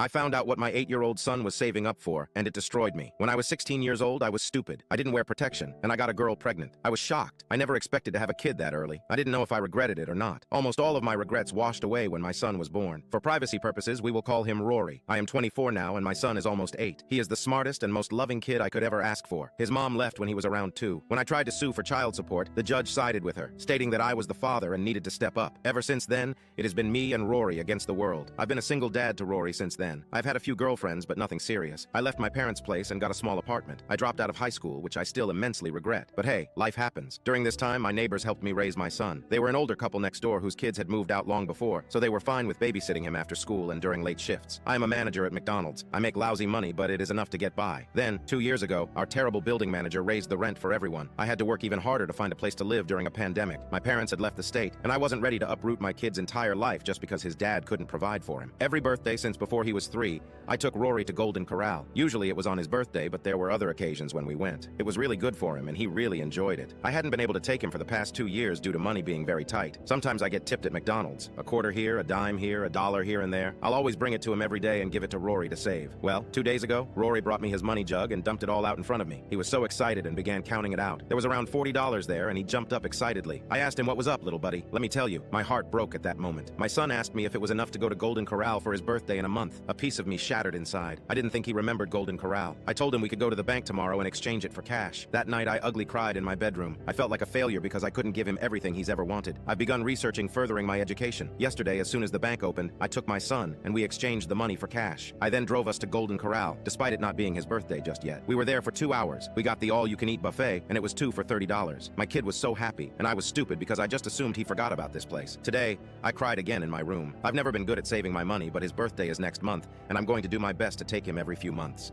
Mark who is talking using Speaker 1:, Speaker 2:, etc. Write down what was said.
Speaker 1: I found out what my 8-year-old son was saving up for, and it destroyed me. When I was 16 years old, I was stupid. I didn't wear protection, and I got a girl pregnant. I was shocked. I never expected to have a kid that early. I didn't know if I regretted it or not. Almost all of my regrets washed away when my son was born. For privacy purposes, we will call him Rory. I am 24 now, and my son is almost 8. He is the smartest and most loving kid I could ever ask for. His mom left when he was around 2. When I tried to sue for child support, the judge sided with her, stating that I was the father and needed to step up. Ever since then, it has been me and Rory against the world. I've been a single dad to Rory since then. I've had a few girlfriends, but nothing serious. I left my parents' place and got a small apartment. I dropped out of high school, which I still immensely regret. But hey, life happens. During this time, my neighbors helped me raise my son. They were an older couple next door whose kids had moved out long before, so they were fine with babysitting him after school and during late shifts. I am a manager at McDonald's. I make lousy money, but it is enough to get by. Then, 2 years ago, our terrible building manager raised the rent for everyone. I had to work even harder to find a place to live during a pandemic. My parents had left the state, and I wasn't ready to uproot my kid's entire life just because his dad couldn't provide for him. Every birthday since before he was 3, I took Rory to Golden Corral. Usually it was on his birthday, but there were other occasions when we went. It was really good for him, and he really enjoyed it. I hadn't been able to take him for the past 2 years due to money being very tight. Sometimes I get tipped at McDonald's. A quarter here, a dime here, a dollar here and there. I'll always bring it to him every day and give it to Rory to save. Well, 2 days ago, Rory brought me his money jug and dumped it all out in front of me. He was so excited and began counting it out. There was around $40 there, and he jumped up excitedly. I asked him what was up, little buddy. Let me tell you, my heart broke at that moment. My son asked me if it was enough to go to Golden Corral for his birthday in a month. A piece of me shattered inside. I didn't think he remembered Golden Corral. I told him we could go to the bank tomorrow and exchange it for cash. That night, I ugly cried in my bedroom. I felt like a failure because I couldn't give him everything he's ever wanted. I've begun researching furthering my education. Yesterday, as soon as the bank opened, I took my son, and we exchanged the money for cash. I then drove us to Golden Corral, despite it not being his birthday just yet. We were there for 2 hours. We got the all-you-can-eat buffet, and it was 2 for $30. My kid was so happy, and I was stupid because I just assumed he forgot about this place. Today, I cried again in my room. I've never been good at saving my money, but his birthday is next month, and I'm going to do my best to take him every few months.